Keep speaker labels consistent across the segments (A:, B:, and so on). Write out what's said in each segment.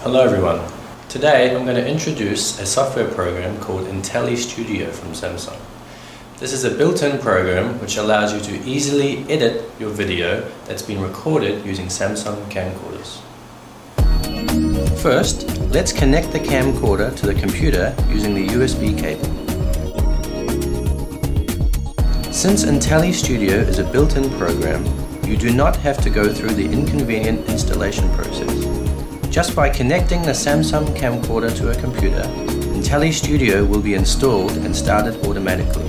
A: Hello everyone. Today I'm going to introduce a software program called Intelli-Studio from Samsung. This is a built-in program which allows you to easily edit your video that's been recorded using Samsung camcorders. First, let's connect the camcorder to the computer using the USB cable. Since Intelli-Studio is a built-in program, you do not have to go through the inconvenient installation process. Just by connecting the Samsung camcorder to a computer, Intelli-Studio will be installed and started automatically.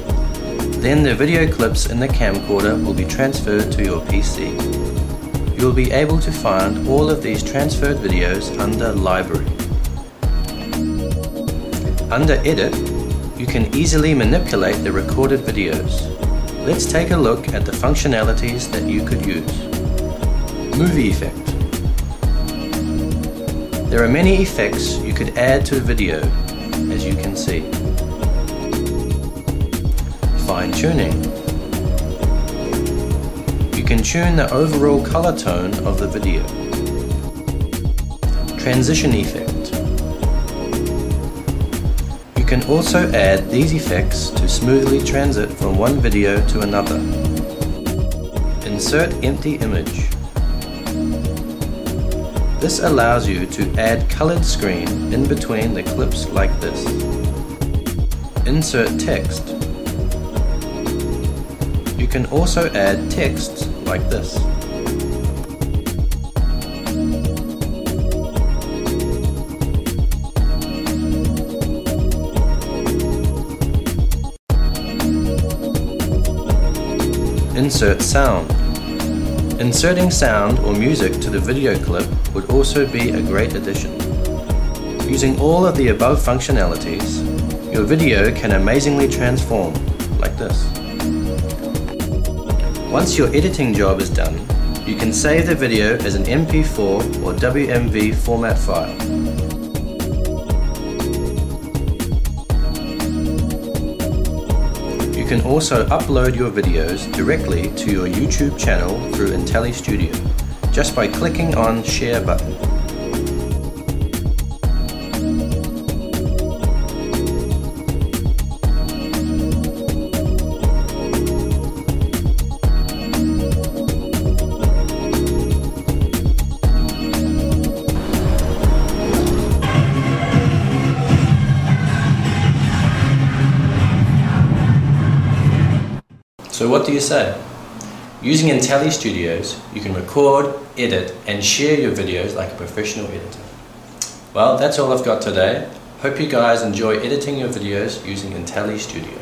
A: Then the video clips in the camcorder will be transferred to your PC. You will be able to find all of these transferred videos under Library. Under Edit, you can easily manipulate the recorded videos. Let's take a look at the functionalities that you could use. Movie effect. There are many effects you could add to a video, as you can see. Fine tuning. You can tune the overall color tone of the video. Transition effect. You can also add these effects to smoothly transit from one video to another. Insert empty image. This allows you to add colored screen in between the clips like this. Insert text. You can also add text like this. Insert sound. Inserting sound or music to the video clip would also be a great addition. Using all of the above functionalities, your video can amazingly transform, like this. Once your editing job is done, you can save the video as an MP4 or WMV format file. You can also upload your videos directly to your YouTube channel through Intelli-Studio, just by clicking on Share button. So what do you say? Using Intelli-Studios, you can record, edit, and share your videos like a professional editor. Well, that's all I've got today. Hope you guys enjoy editing your videos using Intelli-Studio.